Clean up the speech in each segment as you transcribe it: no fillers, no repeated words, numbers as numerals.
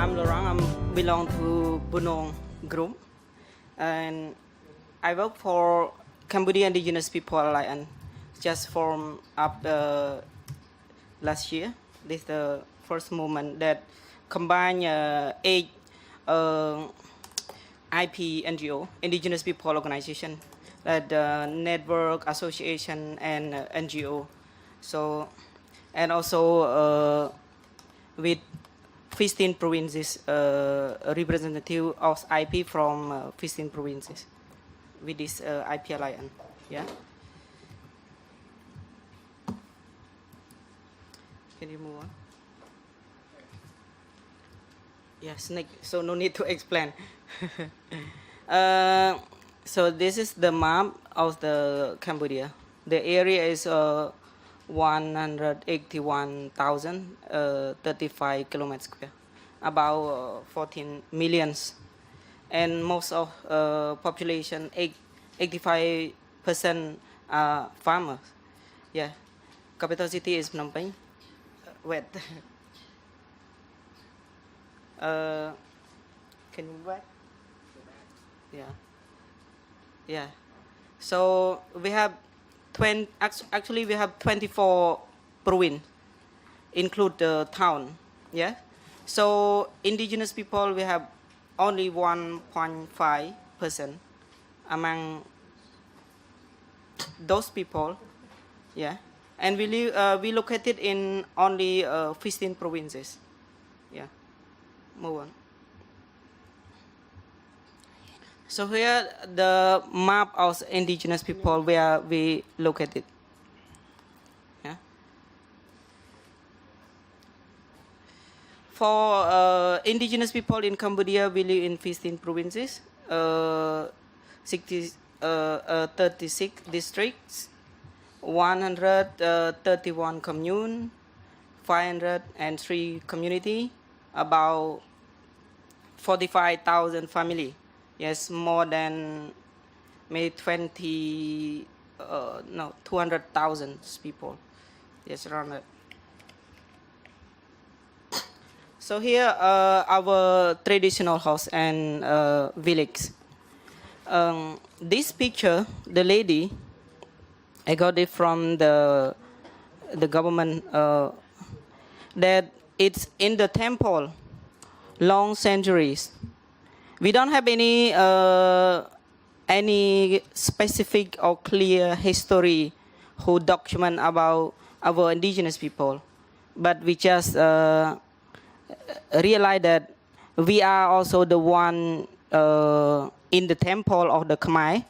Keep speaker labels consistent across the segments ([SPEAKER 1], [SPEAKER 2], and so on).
[SPEAKER 1] I'm Lorang. I belong to Bunong group, and I work for Cambodia Indigenous People Alliance. Just formed up last year. This is the first movement that combine 8 IP NGO, Indigenous People Organization, that network, association, and NGO. So, and also with 15 provinces, representative of IP from 15 provinces with this IP alliance. Yeah. Can you move on? Yes, so no need to explain. So this is the map of the Cambodia. The area is 181,035 kilometers square, about 14 millions, and most of population 85% are farmers. Yeah, capital city is Phnom Penh. Wait. Can you back? Yeah. Yeah. So we have actually we have 24 province, include the town. Yeah. So indigenous people we have only 1.5% among those people. Yeah. And we located in only 15 provinces. Yeah. Move on. So here the map of indigenous people where we located. Yeah. For indigenous people in Cambodia, we live in 15 provinces, 36 districts, 131 commune, 503 community, about 45,000 family. Yes, more than maybe 200,000 people. Yes, around that. So here our traditional house and village. This picture, the lady, I got it from the government, that it's in the temple, long centuries. We don't have any specific or clear history who document about our indigenous people, but we just realize that we are also the one in the temple of the Khmer.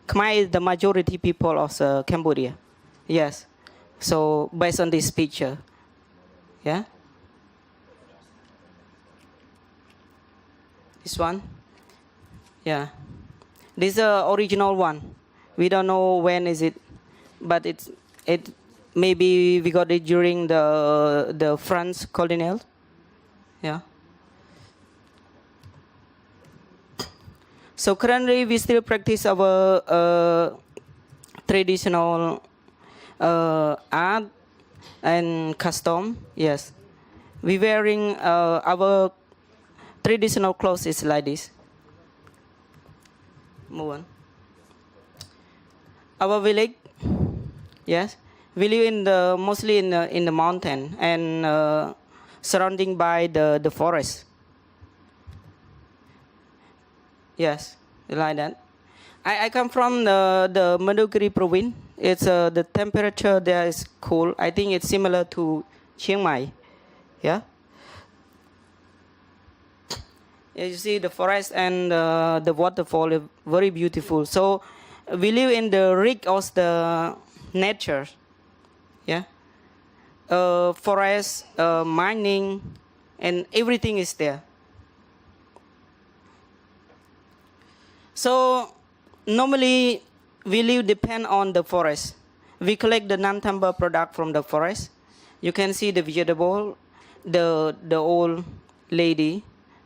[SPEAKER 1] Khmer is the majority people of Cambodia. Yes. So based on this picture, yeah. This one, yeah. This is the original one. We don't know when is it, but it maybe we got it during the French colonial. Yeah. So currently we still practice our traditional art and custom. Yes, we wearing our traditional clothes is like this. Move on. Our village, yes, we live in mostly in the mountain and surrounding by the forest. Yes, like that. I come from the Maduguri province. It's the temperature there is cool. I think it's similar to Chiang Mai. Yeah. You see the forest and the waterfall is very beautiful. So we live in the rich of the nature. Yeah. Forest, mining, and everything is there. So normally we live depend on the forest. We collect the non-timber product from the forest. You can see the vegetable, the old lady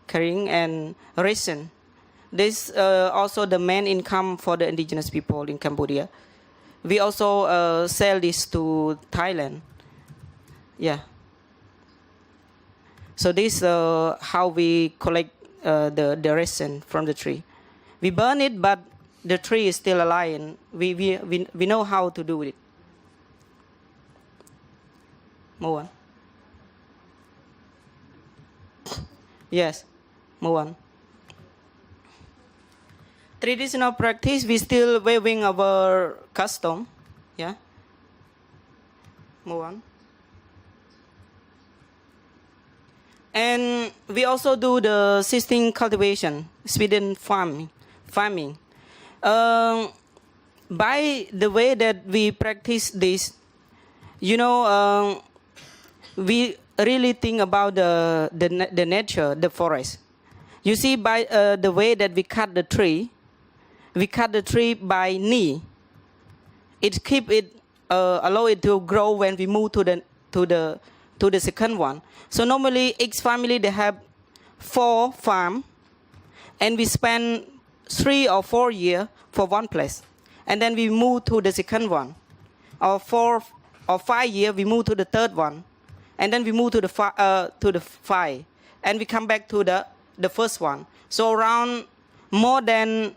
[SPEAKER 1] carrying and ration. This also the main income for the indigenous people in Cambodia. We also sell this to Thailand. Yeah. So this how we collect the resin from the tree. We burn it, but the tree is still alive, and we know how to do it. Move on. Yes, move on. Traditional practice, we still weaving our custom. Yeah. Move on. And we also do the system cultivation, Sweden farming. By the way that we practice this, we really think about the nature, the forest. You see, by the way that we cut the tree by knee. It keep it, allow it to grow when we move to the second one. So normally each family they have 4 farms, and we spend 3 or 4 years for one place, and then we move to the second one, or 4 or 5 years we move to the third one, and then we move to the 5, and we come back to the first one. So around more than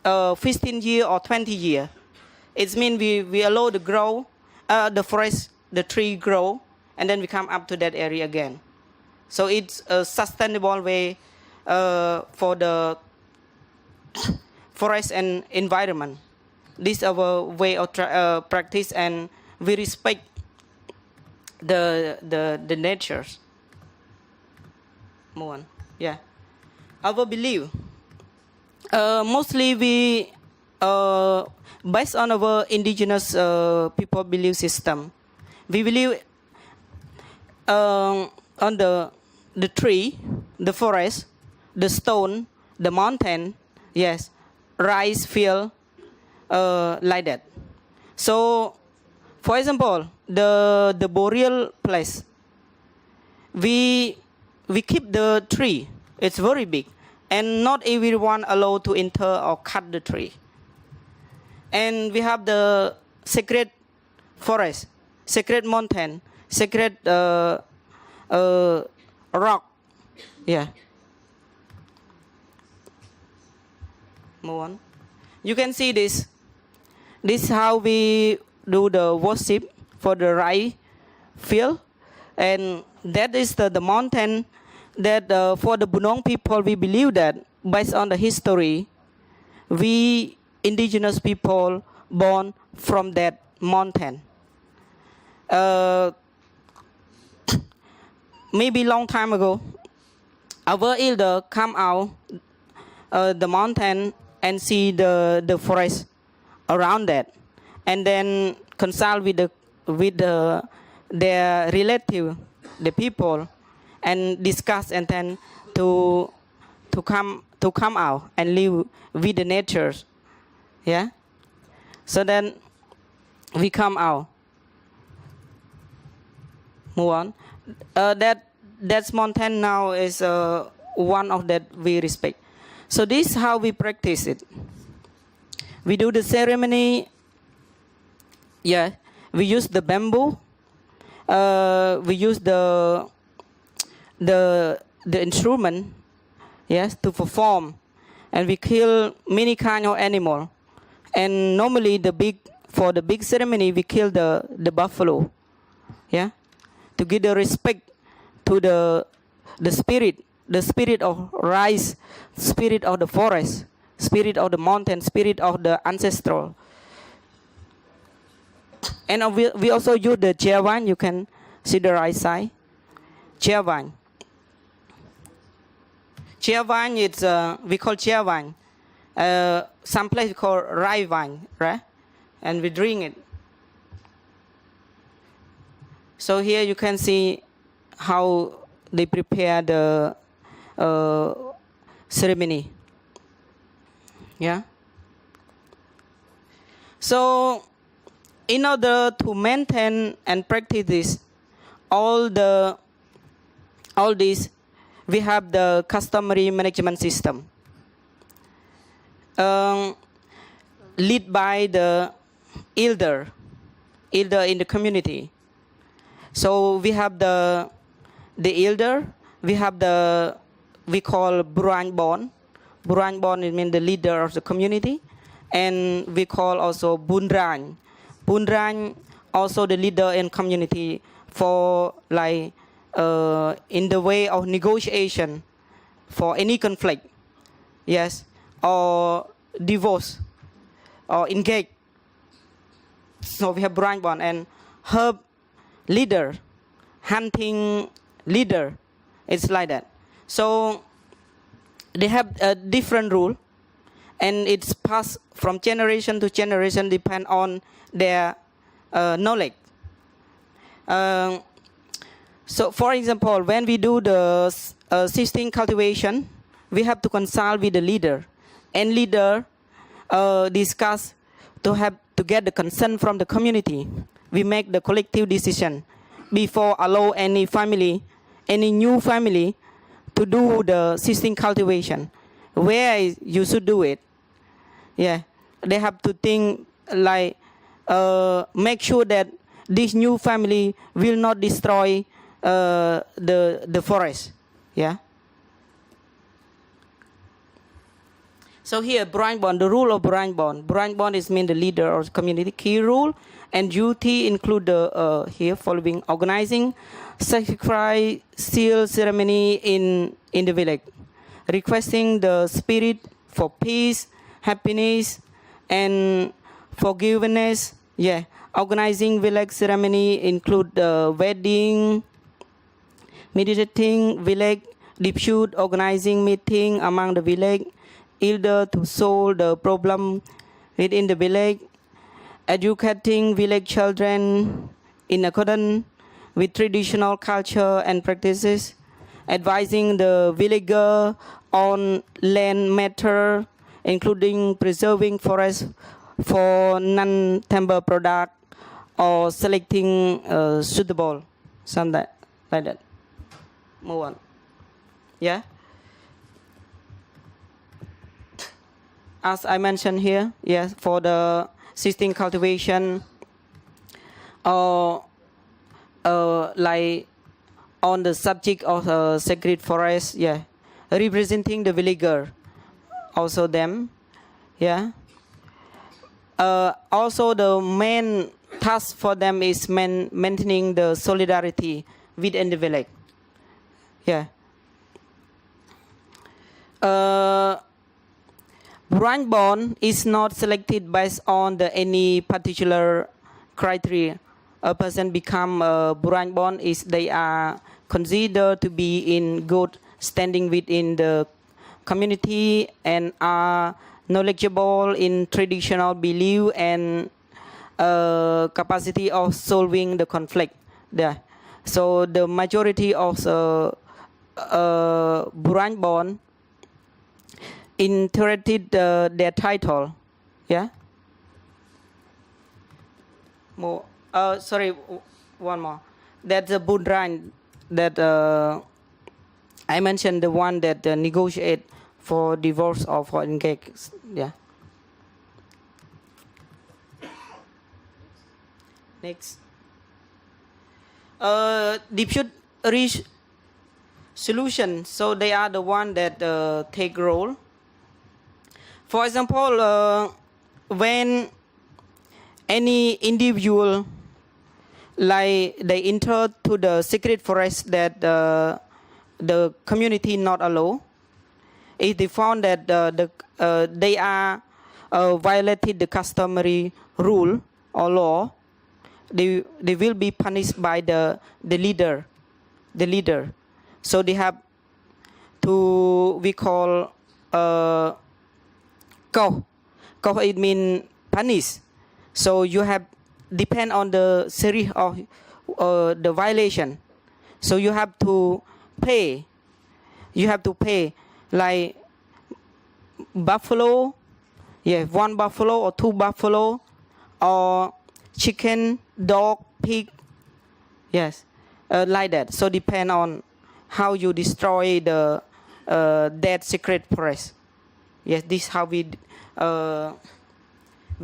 [SPEAKER 1] 15 years or 20 years. It means we allow the forest, the tree grow, and then we come up to that area again. So it's a sustainable way for the forest and environment. This is our way of practice, and we respect the natures. Move on. Yeah. Our belief. Mostly we, based on our indigenous people belief system, we believe on the tree, the forest, the stone, the mountain, yes, rice field, like that. So, for example, the burial place, we keep the tree. It's very big, and not everyone allowed to enter or cut the tree. And we have the sacred forest, sacred mountain, sacred rock. Yeah. Move on. You can see this. This is how we do the worship for the rice field, and that is the mountain that for the Bunong people, we believe that based on the history, we indigenous people born from that mountain. Maybe long time ago, our elder come out the mountain and see the forest around that, and then consult with their relative, the people, and discuss, and then to come out and live with the nature. Yeah. So then we come out. Move on. That's mountain now is one of that we respect. So this is how we practice it. We do the ceremony. Yeah. We use the bamboo. We use the instrument, yes, to perform, and we kill many kind of animal. And normally for the big ceremony we kill the buffalo, yeah, to give the respect to the spirit of rice, spirit of the forest, spirit of the mountain, spirit of the ancestral. And we also use the chair vine. You can see the right side. Chair vine. Chair vine is we call chair vine. Some place we call rice vine, right? And we drink it. So here you can see how they prepare the ceremony. Yeah. So in order to maintain and practice this, all these, we have the customary management system, led by the elder in the community. So we have the elder we have the, we call Burang Bon. Burang Bon it means the leader of the community. And we call also Bunrang. Bunrang also the leader in community for like in the way of negotiation for any conflict, yes, or divorce or engage. So we have Burang Bon and herb leader, hunting leader. It's like that. So they have a different rule, and it's passed from generation to generation, depend on their knowledge. So, for example, when we do the seedling cultivation, we have to consult with the leader, and leader discuss to get the consent from the community. We make the collective decision before allow any family, any new family, to do the seedling cultivation. Where you should do it? Yeah, they have to think like make sure that this new family will not destroy the forest. Yeah. So here, Burang Bon, the rule of Burang Bon. Burang Bon is mean the leader of the community. Key rule and duty include the here following: organizing sacrifice seal ceremony in the village, requesting the spirit for peace, happiness, and forgiveness. Yeah, organizing village ceremony include the wedding, meditating village dispute, organizing meeting among the village elder to solve the problem within the village, educating village children in accordance with traditional culture and practices, advising the villager on land matter, including preserving forests for non-timber product or selecting suitable, something like that. Move on. Yeah. As I mentioned here, yes, for the seedling cultivation, like on the subject of sacred forest, yeah, representing the villager, also them, yeah. Also the main task for them is maintaining the solidarity within the village, yeah. Burang Bon is not selected based on any particular criteria. A person become a Burang Bon is they are considered to be in good standing within the community and are knowledgeable in traditional belief and capacity of solving the conflict there. So the majority of Burang Bon inherited their title, yeah. More. Sorry, one more. That's the Bunrang that I mentioned, the one that negotiate for divorce or for engage. Yeah. Next. Dispute reach solution. So they are the one that take role. For example, when any individual, like they enter to the secret forest that the community not allow, if they found that they are violated the customary rule or law, they will be punished by the leader. So they have to, we call Ko it mean punish. So you have depend on the series of the violation. So you have to pay. You have to pay like buffalo, yeah, 1 buffalo or 2 buffalo, or chicken, dog, pig, yes, like that. So depend on how you destroy the dead secret forest. Yes, this is how we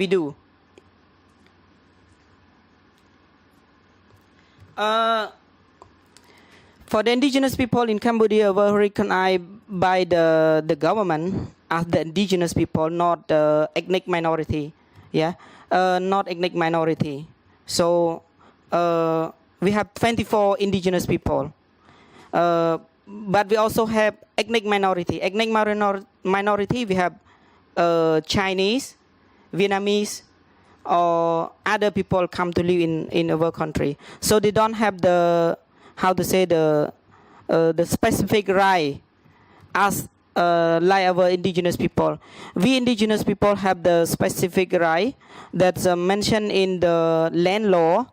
[SPEAKER 1] do. For the indigenous people in Cambodia were recognized by the government as the indigenous people, not the ethnic minority. Yeah, not ethnic minority. So we have 24 indigenous people. But we also have ethnic minority. Ethnic minority, we have Chinese, Vietnamese, or other people come to live in our country. So they don't have the, how to say, the specific right as like our indigenous people. We indigenous people have the specific right that's mentioned in the land law,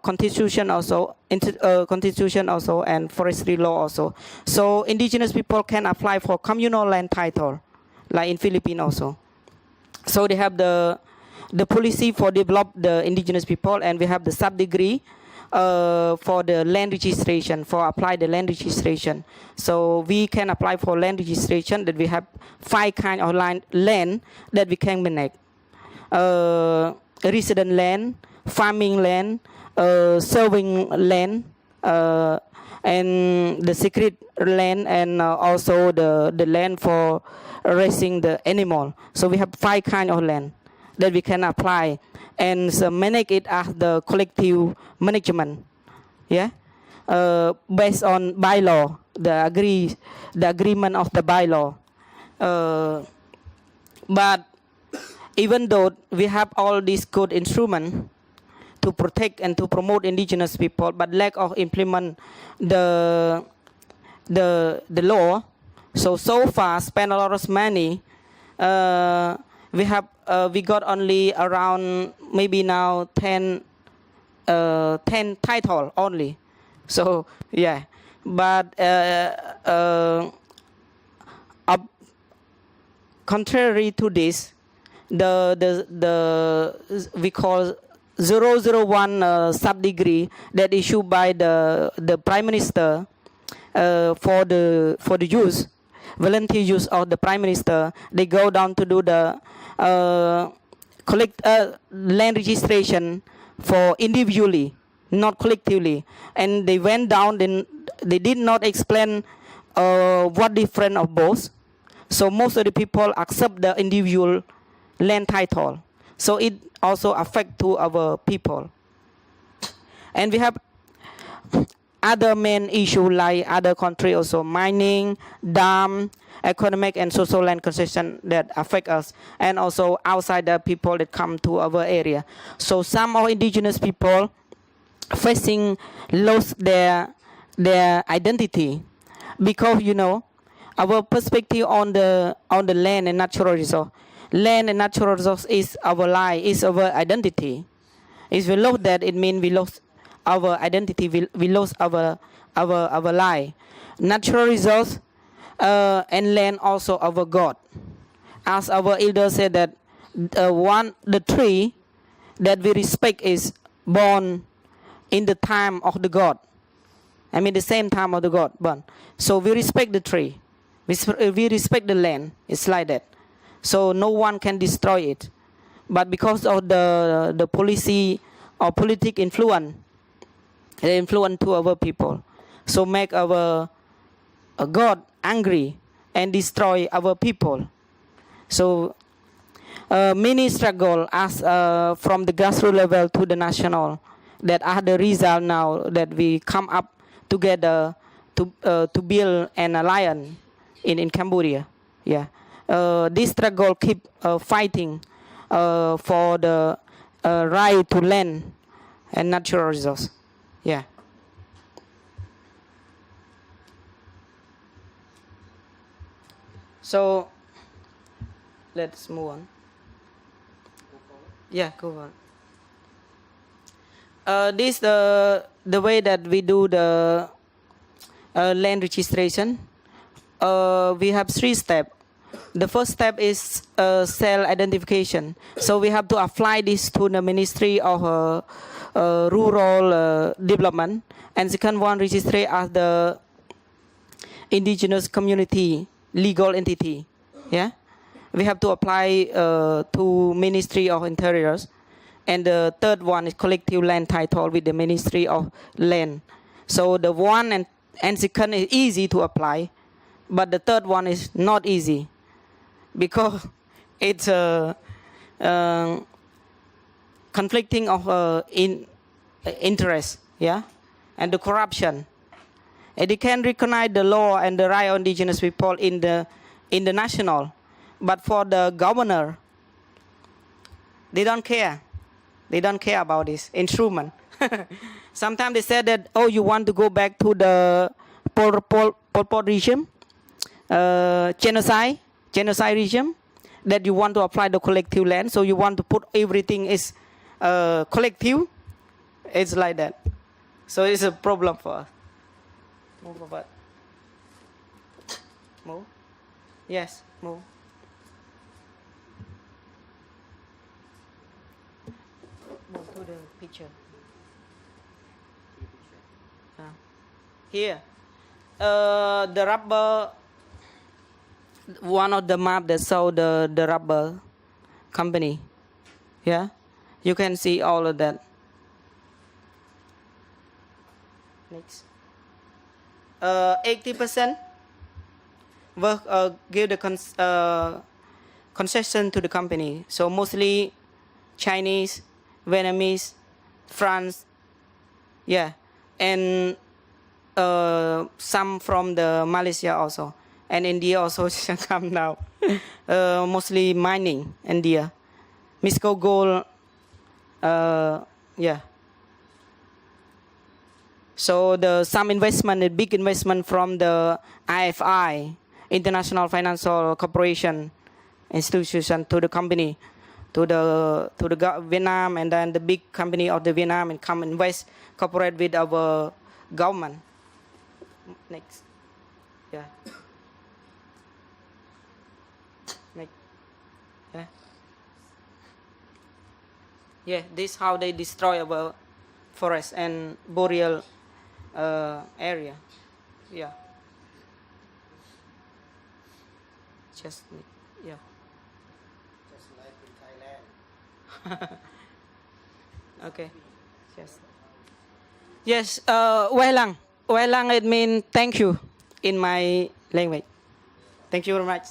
[SPEAKER 1] constitution also, and forestry law also. So indigenous people can apply for communal land title, like in Philippines also. So they have the policy for develop the indigenous people, and we have the sub-degree for the land registration, for apply the land registration. So we can apply for land registration that we have 5 kind of land that we can manage. Resident land, farming land, serving land, and the secret land, and also the land for raising the animal. So we have 5 kind of land that we can apply and manage it as the collective management. Yeah, based on bylaw, the agreement of the bylaw. But even though we have all these good instruments to protect and to promote indigenous people, but lack of implement the law. So far spend a lot of money. We got only around maybe now 10 title only. So yeah, but contrary to this, the we call 001 sub-degree that issued by the Prime Minister for the use, volunteer use of the Prime Minister. They go down to do the land registration for individually, not collectively, and they went down. Then they did not explain what difference of both. So most of the people accept the individual land title. So it also affect to our people. And we have other main issue like other country also, mining, dam, economic and social land concession that affect us, and also outside the people that come to our area. So some of indigenous people facing lost their identity, because our perspective on the land and natural resource. Land and natural resource is our life, is our identity. If we lose that, it means we lost our identity, we lost our life. Natural resource and land also our God. As our elders said that the tree that we respect is born in the time of the God. I mean the same time of the God born. So we respect the tree. We respect the land. It's like that. So no one can destroy it. But because of the policy or politic influence, they influence to our people. So make our God angry and destroy our people. So many struggle as from the grassroots level to the national, that are the result now that we come up together to build an alliance in Cambodia. Yeah. This struggle keep fighting for the right to land and natural resource. Yeah. So let's move on. Yeah, go on. This the way that we do the land registration. We have 3 steps. The first step is cell identification. So we have to apply this to the Ministry of Rural Development. And second one, register as the indigenous community legal entity. Yeah, we have to apply to Ministry of Interiors. And the third one is collective land title with the Ministry of Land. So the one and second is easy to apply, but the third one is not easy because it's conflicting of interest, yeah, and the corruption. And they can recognize the law and the right of indigenous people in the national, but for the governor, they don't care. They don't care about this instrument. Sometimes they said that, oh, you want to go back to the Pol Pot regime, genocide regime, that you want to apply the collective land, so you want to put everything is collective. It's like that. So it's a problem for us. Move forward. Move. Yes, move. Move to the picture. Here, the rubber, one of the map that show the rubber company. Yeah, you can see all of that. Next. 80% work give the concession to the company. So mostly Chinese, Vietnamese, France, yeah, and some from the Malaysia also, and India also come now. Mostly mining, India, Misco gold, yeah. So some investment, a big investment from the IFI, International Financial Corporation institution, to the company, to the Vietnam, and then the big company of the Vietnam and come invest, cooperate with our government. Next, yeah. Next, yeah. Yeah, this how they destroy our forest and boreal area. Yeah. Just yeah.
[SPEAKER 2] Just like in Thailand.
[SPEAKER 1] Okay. Yes. Walang. Walang it means thank you in my language. Thank you very much.